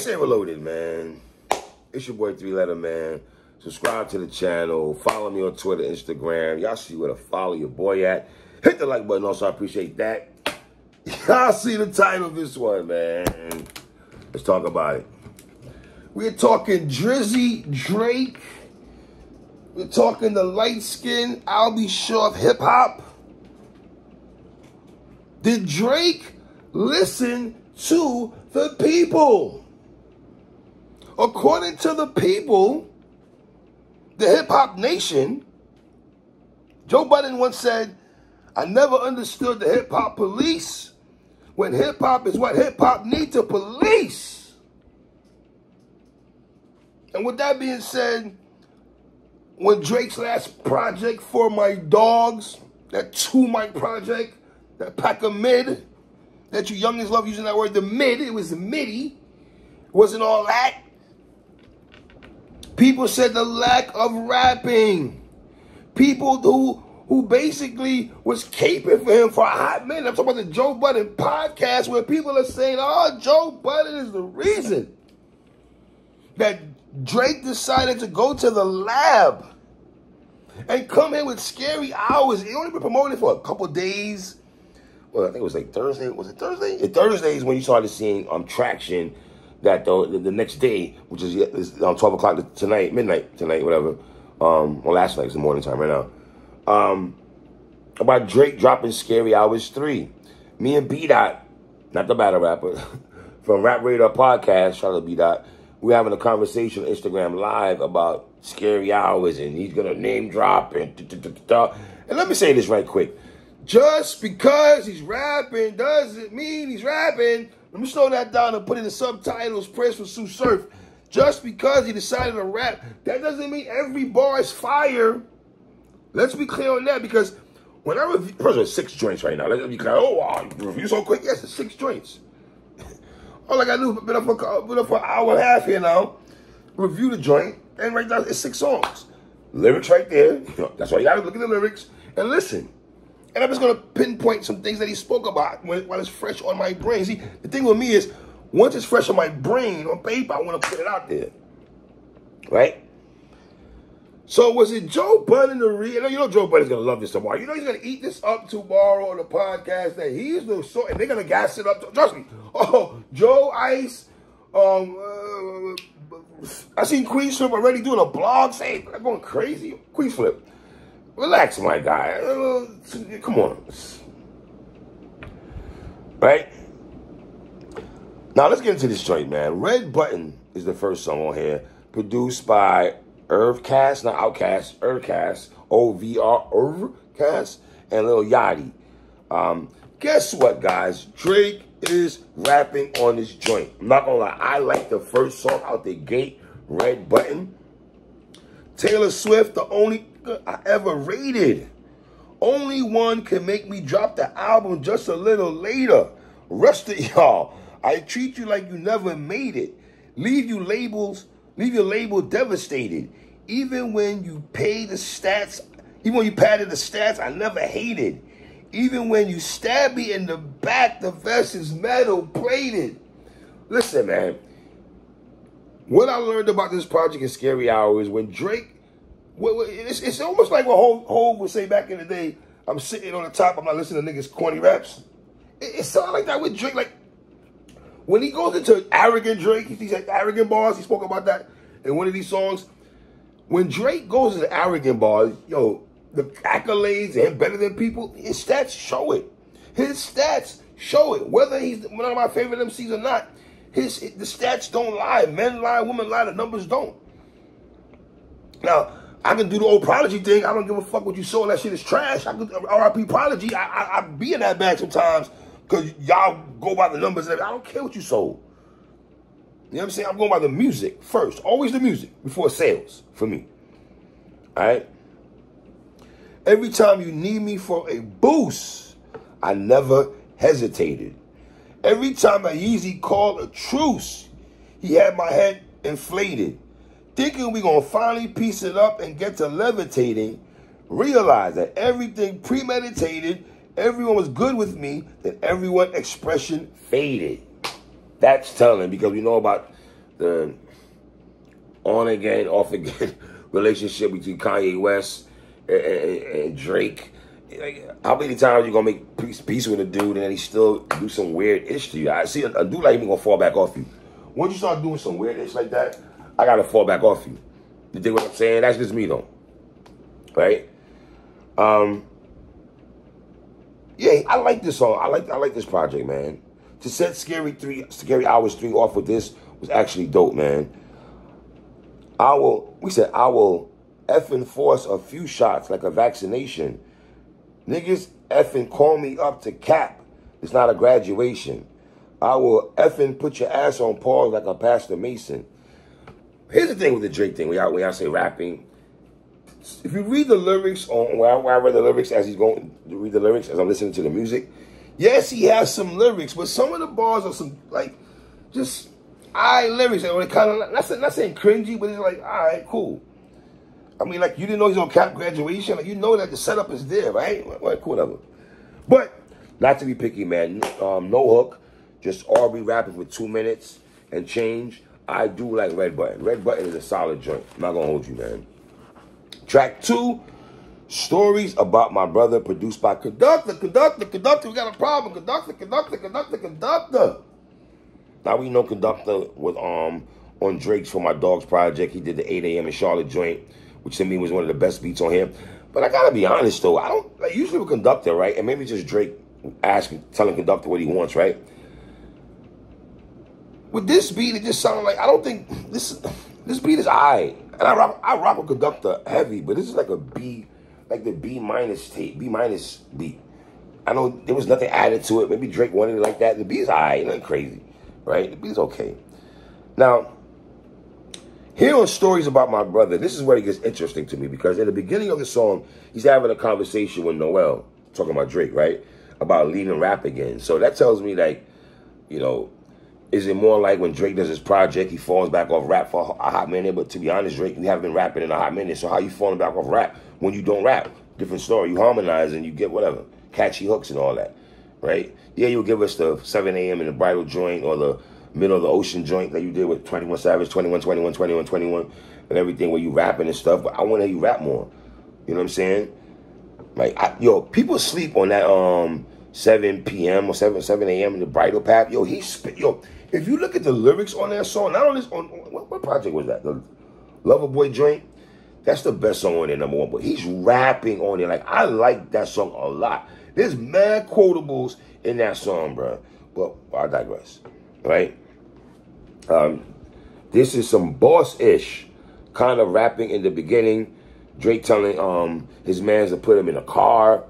PSA Reloaded, man. It's your boy 3-Letter, man. Subscribe to the channel. Follow me on Twitter, Instagram. Y'all see where to follow your boy at. Hit the like button also. I appreciate that. Y'all see the title of this one, man. Let's talk about it. We're talking Drizzy Drake. We're talking the light-skinned I'll Be Sure of hip-hop. Did Drake listen to the people? According to the people, the hip-hop nation, Joe Budden once said, I never understood the hip-hop police when hip-hop is what hip-hop needs to police. And with that being said, when Drake's last project, For My Dogs, that 2 mic project, that pack of mid, that you youngins love using that word, the mid, it was the midi, wasn't all that. People said the lack of rapping. People who basically was caping for him for a hot minute. I'm talking about the Joe Budden podcast where people are saying, oh, Joe Budden is the reason that Drake decided to go to the lab and come here with Scary Hours. He only been promoting for a couple days. Well, I think it was like Thursday. Was it Thursday? Yeah, Thursday is when you started seeing traction that the next day, which is 12 o'clock tonight, midnight tonight, whatever. Well, last night, it's the morning time right now. About Drake dropping Scary Hours 3. Me and B-Dot, not the battle rapper, from Rap Radar Podcast, shout out to B-Dot, we're having a conversation on Instagram Live about Scary Hours, and he's going to name drop, and And let me say this right quick. Just because he's rapping doesn't mean he's rapping. Let me slow that down and put in the subtitles, press for Sue Surf. Just because he decided to rap, that doesn't mean every bar is fire. Let's be clear on that, because when I review, first of all, 6 joints right now. Let's be clear. Oh, wow, review so quick? Yes, it's 6 joints. All I got to do is been up for an hour and a half here now, review the joint, and right now it's 6 songs. Lyrics right there. That's why you got to look at the lyrics and listen. And I'm just going to pinpoint some things that he spoke about while it's fresh on my brain. See, the thing with me is, once it's fresh on my brain, on paper, I want to put it out there. Right? So was it Joe Budden the real? You know Joe Budden's going to love this tomorrow. You know he's going to eat this up tomorrow on the podcast. That he's the sort, and they're going to gas it up. Trust me. Oh, Joe Ice. I seen Queen Flip already doing a blog saying, I'm going crazy. Queen Flip. Relax, my guy. Come on. Right? Now, let's get into this joint, man. Red Button is the first song on here. Produced by Irvcast, not Outkast, Irvcast, O-V-R, Irvcast, and Lil Yachty. Guess what, guys? Drake is rapping on this joint. I'm not going to lie. I like the first song out the gate, Red Button. Taylor Swift, the only I ever rated. Only one can make me drop the album just a little later. Rest of y'all, I treat you like you never made it. Leave your label devastated. Even when you paid the stats, even when you padded the stats, I never hated. Even when you stab me in the back, the vest is metal plated. Listen, man. What I learned about this project in Scary Hours, when Drake, it's almost like what Hov would say back in the day, I'm sitting on the top, I'm not listening to niggas' corny raps. It sounded like that with Drake. Like, when he goes into arrogant Drake, these like arrogant bars, he spoke about that in one of these songs. When Drake goes into arrogant bars, yo, the accolades and better than people, his stats show it. His stats show it. Whether he's one of my favorite MCs or not, the stats don't lie. Men lie, women lie, the numbers don't. Now, I can do the old Prodigy thing. I don't give a fuck what you sold. That shit is trash. I could R.I.P. Prodigy. I be in that bag sometimes because y'all go by the numbers. I don't care what you sold. You know what I'm saying? I'm going by the music first. Always the music before sales for me. All right? Every time you need me for a boost, I never hesitated. Every time a Yeezy called a truce, he had my head inflated. Thinking we gonna finally piece it up and get to levitating, realize that everything premeditated, everyone was good with me, then everyone expression faded. That's telling, because we know about the on again, off again relationship between Kanye West and Drake. Like, how many times you gonna make peace with a dude and then he still do some weird ish to you? I see a dude like him gonna fall back off you. Once you start doing some weird ish like that, I gotta fall back off you. You dig what I'm saying? That's just me though, right? Yeah, I like this song. I like this project, man. To set Scary Hours 3 off with this was actually dope, man. I will effing force a few shots like a vaccination. Niggas effing call me up to cap. It's not a graduation. I will effing put your ass on pause like a Pastor Mason. Here's the thing with the Drake thing. When I say rapping, if you read the lyrics on where I read the lyrics as he's going to read the lyrics as I'm listening to the music, yes, he has some lyrics, but some of the bars are some like just lyrics. And kind of not saying cringy, but it's like, all right, cool. I mean, like, you didn't know he's on cap graduation. Like, you know that the setup is there, right? Well, cool, whatever. But not to be picky, man. No hook, just R&B rapping for 2 minutes and change. I do like Red Button. Red Button is a solid joint. I'm not gonna hold you, man. Track 2, Stories About My Brother, produced by Conductor. We got a problem. Conductor. Now we know Conductor was on Drake's For My Dogs project. He did the 8 a.m. in Charlotte joint, which to me was one of the best beats on him. But I gotta be honest though, I don't like usually with Conductor, right? And maybe just Drake telling Conductor what he wants, right? With this beat, it just sounded like I don't think this beat is alright. And I rock with Conductor heavy, but this is like a B, like the B minus beat. I know there was nothing added to it. Maybe Drake wanted it like that. The beat is alright, nothing crazy, right? The beat is okay. Now, here on Stories About My Brother, this is where it gets interesting to me because in the beginning of the song, he's having a conversation with Noel, talking about Drake, right? About leaving rap again. So that tells me, like, you know, is it more like when Drake does his project, he falls back off rap for a hot minute? But to be honest, Drake, you haven't been rapping in a hot minute. So how you falling back off rap when you don't rap? Different story. You harmonize and you get whatever, catchy hooks and all that, right? Yeah, you'll give us the 7 a.m. in the bridal joint or the middle of the ocean joint that you did with 21 Savage, 21, and everything where you rapping and stuff. But I want to hear you rap more. You know what I'm saying? Like, people sleep on that 7 p.m. or 7 a.m. in the bridal path. Yo, if you look at the lyrics on that song, not on this, what project was that? The Loverboy joint? That's the best song on there, number one. But he's rapping on it. Like, I like that song a lot. There's mad quotables in that song, bro. But I digress, right? This is some boss-ish kind of rapping in the beginning. Drake telling his mans to put him in a car,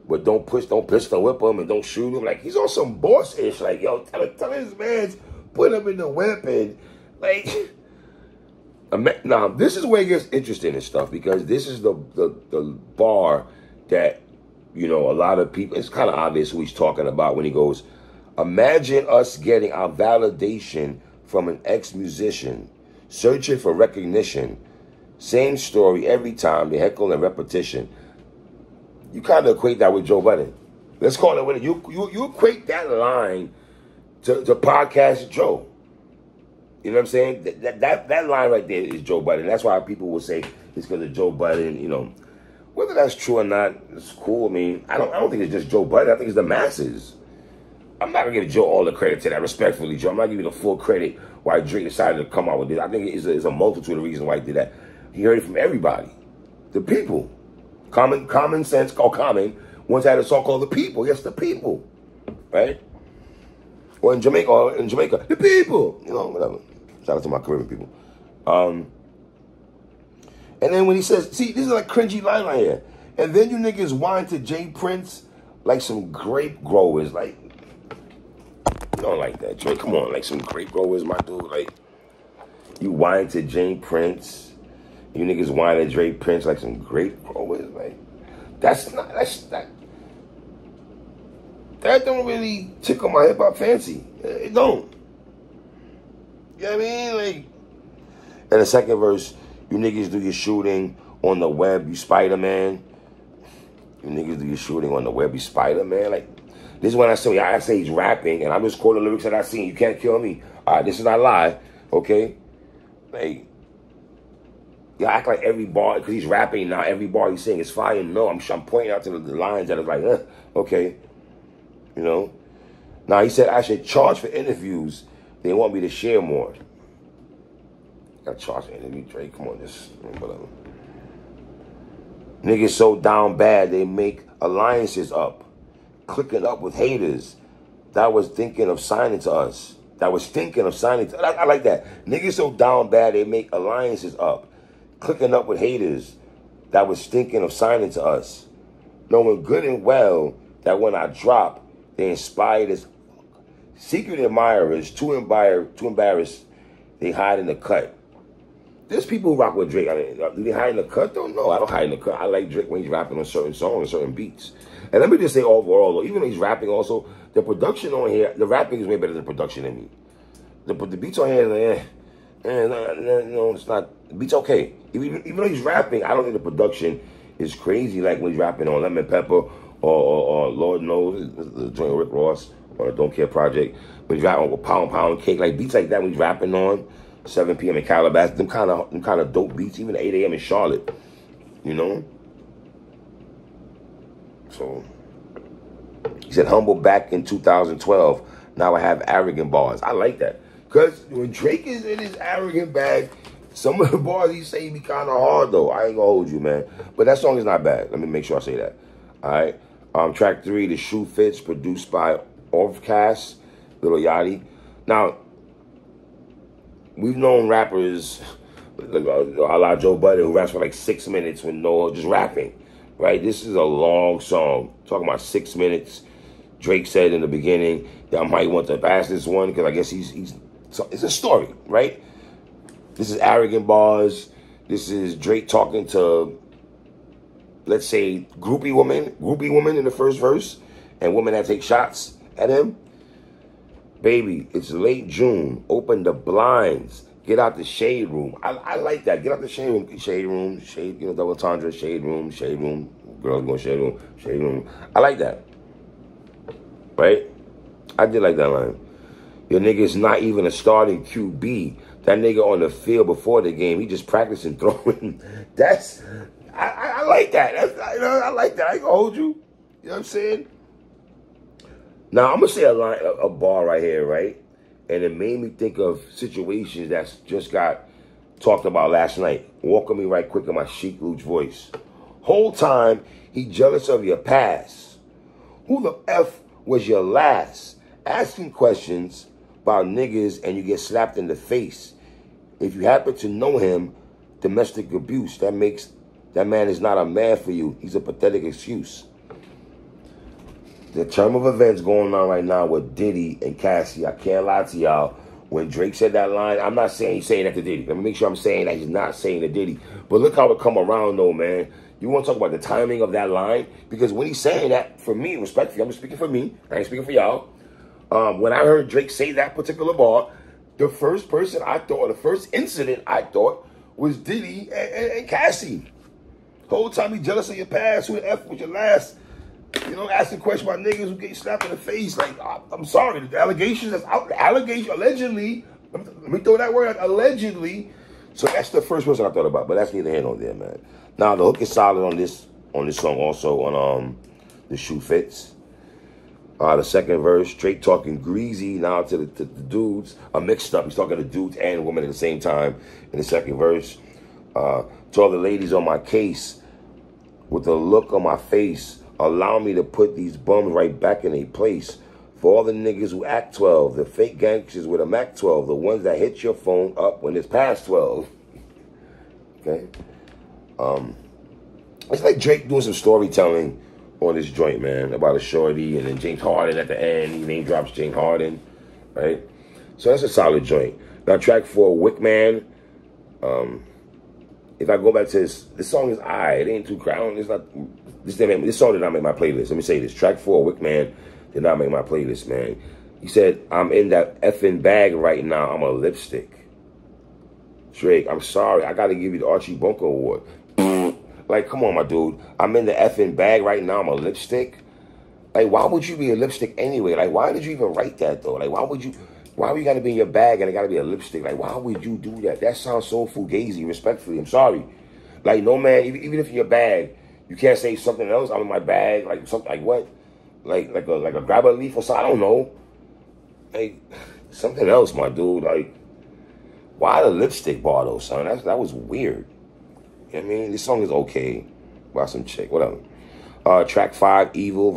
but don't pistol whip him and don't shoot him. Like, he's on some boss-ish. Like, yo, tell his mans put him in the whip and, like... Now, this is where it gets interesting and stuff because this is the bar that, you know, a lot of people... It's kind of obvious who he's talking about when he goes, imagine us getting our validation from an ex-musician, searching for recognition. Same story every time, the heckle and repetition. You kind of equate that with Joe Budden. Let's call it what it. You equate that line to Podcast Joe. You know what I'm saying? That line right there is Joe Budden. That's why people will say it's because of Joe Budden. You know, whether that's true or not, it's cool. I mean, I don't think it's just Joe Budden. I think it's the masses. I'm not gonna give Joe all the credit to that, respectfully, Joe. I'm not giving the full credit why Drake decided to come out with this. I think it's a multitude of reasons why he did that. He heard it from everybody, the people. Common sense called Common once had a song called The People. Yes, the people, right? Or in Jamaica, the people. You know, whatever. Shout out to my Caribbean people. And then when he says, see, this is like cringy line right here. And then you niggas whine to Jay Prince like some grape growers. Like, you don't like that, Drake. Come on, like some grape growers, my dude. Like, you whine to Jay Prince. You niggas whine to Jay Prince like some grape growers. Like, that don't really tickle my hip-hop fancy. It don't. You know what I mean? Like, and the second verse, you niggas do your shooting on the web, you Spider-Man. You niggas do your shooting on the web, you Spider-Man. Like, this is when I say he's rapping, and I'm just quoting lyrics that I seen. You can't kill me. All right, this is not lie, okay? Like, you act like every bar, because he's rapping now, every bar he's saying is fire. No, I'm pointing out to the lines that are like, okay, you know. Now, he said I should charge for interviews. They want me to share more. Got charged for interview, Drake. Come on, just whatever. Niggas so down bad, they make alliances up. Clicking up with haters. That was thinking of signing to us. I like that. Niggas so down bad, they make alliances up. Clicking up with haters that was thinking of signing to us. Knowing good and well that when I drop, they inspired us. Secret admirers, too embarrassed, they hide in the cut. There's people who rock with Drake. I mean, do they hide in the cut? Don't know. I don't hide in the cut. I like Drake when he's rapping on certain songs, certain beats. And let me just say overall, though, even though he's rapping also, the production on here, the rapping is way better than the production in me. The beats on here, like, no, it's not. The beat's okay. Even though he's rapping, I don't think the production is crazy like when he's rapping on Lemon Pepper or Lord Knows, the joint Rick Ross or the Don't Care Project. When he's rapping on Pound Cake, like beats like that when he's rapping on 7 p.m. in Calabasas, them kind of dope beats, even 8 a.m. in Charlotte, you know? So, he said, humble back in 2012. Now I have arrogant bars. I like that. Because when Drake is in his arrogant bag, some of the bars he say be kind of hard, though. I ain't gonna hold you, man. But that song is not bad. Let me make sure I say that. All right? Track 3, The Shoe Fits, produced by Offcast, Lil Yachty. Now, we've known rappers, a la Joe Budden, who raps for like 6 minutes with just rapping, right? This is a long song, talking about 6 minutes. Drake said in the beginning that I might want to pass this one because I guess it's a story, right? This is arrogant bars. This is Drake talking to, let's say, groupie woman in the first verse, and women that take shots at him. Baby, it's late June. Open the blinds. Get out the shade room. I like that. Get out the shade room. Shade, double entendre. Shade room. Girls going shade room. I like that. Right? I did like that line. Your nigga's not even a starting QB. That nigga on the field before the game, he just practicing throwing. I like that. I like that. I ain't gonna hold you. You know what I'm saying? Now, I'm going to say a bar right here, right? And it made me think of situations that's just got talked about last night. Walking me right quick in my chic Luch voice. Whole time, he jealous of your past. Who the F was your last? Asking questions about niggas and you get slapped in the face. If you happen to know him, domestic abuse, that man is not a man for you. He's a pathetic excuse. The term of events going on right now with Diddy and Cassie, I can't lie to y'all. When Drake said that line, I'm not saying he's saying that to Diddy. Let me make sure I'm saying that he's not saying to Diddy. But look how it come around, though, man. You want to talk about the timing of that line? Because when he's saying that, for me, respectfully, I'm just speaking for me. I ain't speaking for y'all. When I heard Drake say that particular bar, the first incident I thought was Diddy and Cassie. Whole time he jealous of your past. Who the F was your last? Asking questions about niggas who get slapped in the face. Like, I'm sorry, the allegations that's out. Allegedly. Let me throw that word out. Allegedly. So that's the first person I thought about. But that's neither here nor there, man. Now the hook is solid on this song also on The Shoe Fits. The second verse, Drake talking greasy now to the dudes. Mixed up. He's talking to dudes and women at the same time in the second verse. To all the ladies on my case, with the look on my face, allow me to put these bums right back in their place. For all the niggas who act 12, the fake gangsters with a Mac 12, the ones that hit your phone up when it's past 12. Okay? It's like Drake doing some storytelling on this joint, man, about a shorty, and then James Harden at the end. He name drops James Harden, right? So that's a solid joint. Now, track 4, Wickman. If I go back to this song is it ain't too crowded. It's not. This song did not make my playlist. Let me say this. Track 4, Wickman, did not make my playlist, man. He said, I'm in that effing bag right now. I'm a lipstick. Drake, I'm sorry. I got to give you the Archie Bunker Award. Like, come on, my dude. I'm in the effing bag right now. I'm a lipstick. Like, why would you be a lipstick anyway? Like, why did you even write that, though? Like, why would you? Why you gotta be in your bag and it gotta be a lipstick? Like, why would you do that? That sounds so fugazi, respectfully. I'm sorry. Like, no, man, even if in your bag, you can't say something else. I'm in my bag, like something, like what? Like a grab a leaf or something. I don't know. Like, something else, my dude. Like, why the lipstick bar, though, son? That was weird. You know what I mean? This song is okay. By some chick, whatever. Track 5, Evil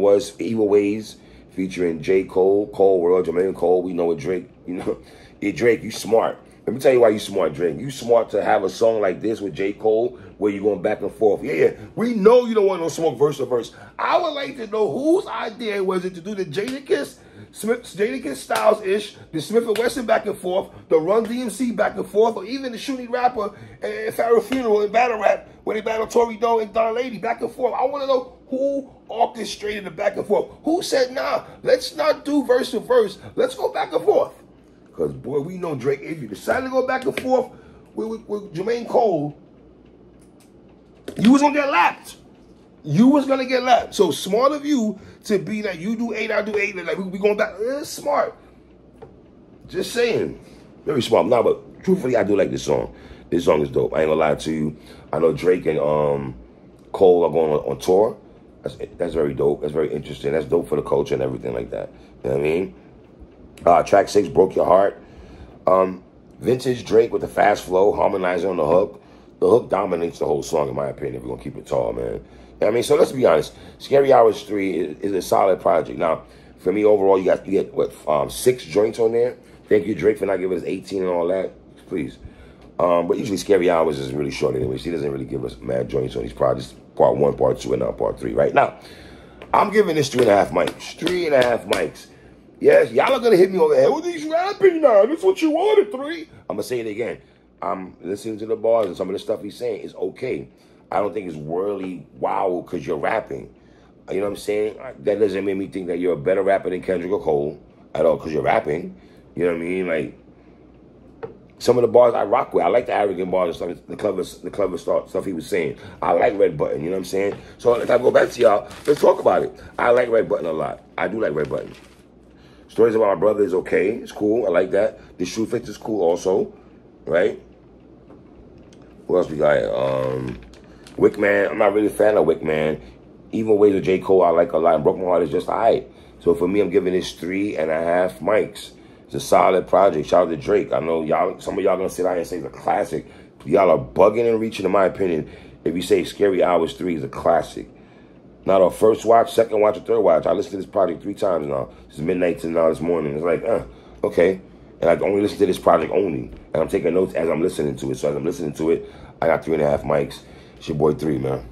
Ways, featuring J. Cole World, Jermaine Cole. We know what Drake, you know. Yeah, Drake, you smart. Let me tell you why you smart, Drake. You smart to have a song like this with J. Cole where you're going back and forth. Yeah, we know you don't want no smoke verse to verse. I would like to know whose idea was it to do the Jadakiss Styles-ish, the Smith & Wesson back and forth, the Run DMC back and forth, or even the Shooting Rapper and Pharaoh Funeral and Battle Rap, where they battle Tory Doe and Don Lady back and forth. I want to know who orchestrated the back and forth. Who said, nah, let's not do verse to verse. Let's go back and forth. Because, boy, we know, Drake, if you decide to go back and forth with Jermaine Cole, you was going to get lapped. You was going to get lapped. So smart of you to be that you do 8, I do 8. Like, we going back. It's smart. Just saying. Very smart. Nah, but truthfully, I do like this song. This song is dope. I ain't going to lie to you. I know Drake and Cole are going on tour. That's very dope. That's very interesting. That's dope for the culture and everything like that. You know what I mean? Track 6, Broke Your Heart. Vintage Drake with the fast flow, harmonizing on the hook. The hook dominates the whole song, in my opinion, if we're going to keep it tall, man. You know what I mean? So let's be honest. Scary Hours 3 is a solid project. Now, for me, overall, you get what, 6 joints on there. Thank you, Drake, for not giving us 18 and all that. Please. But usually Scary Hours is really short anyway. He doesn't really give us mad joints on these projects. Part 1, Part 2, and now Part 3. Right now, I'm giving this 3.5 mics. 3.5 mics. Yes, y'all are going to hit me over the head. Well, he's rapping now. That's what you wanted, 3. I'm going to say it again. I'm listening to the bars and some of the stuff he's saying is okay. I don't think it's worldly wow because you're rapping. You know what I'm saying? That doesn't make me think that you're a better rapper than Kendrick or Cole at all because you're rapping. You know what I mean? Like, some of the bars I rock with. I like the arrogant bars and stuff, the clever stuff he was saying. I like Red Button, you know what I'm saying? So if I go back to y'all, let's talk about it. I like Red Button a lot. I do like Red Button. Stories About My Brother is okay. It's cool. I like that. The Shoe Fix is cool also, right? What else we got? Wickman. I'm not really a fan of Wickman. Even Ways of J. Cole, I like a lot. And Broke My Heart is just alright. So for me, I'm giving this 3.5 mics. It's a solid project. Shout out to Drake. I know y'all. Some of y'all gonna sit out and say it's a classic. Y'all are bugging and reaching, in my opinion, if you say Scary Hours 3 is a classic. Not a first watch, second watch, or third watch. I listened to this project 3 times now. It's midnight to now this morning. It's like, okay. And I only listen to this project only. And I'm taking notes as I'm listening to it. So as I'm listening to it, I got 3.5 mics. It's your boy 3, man.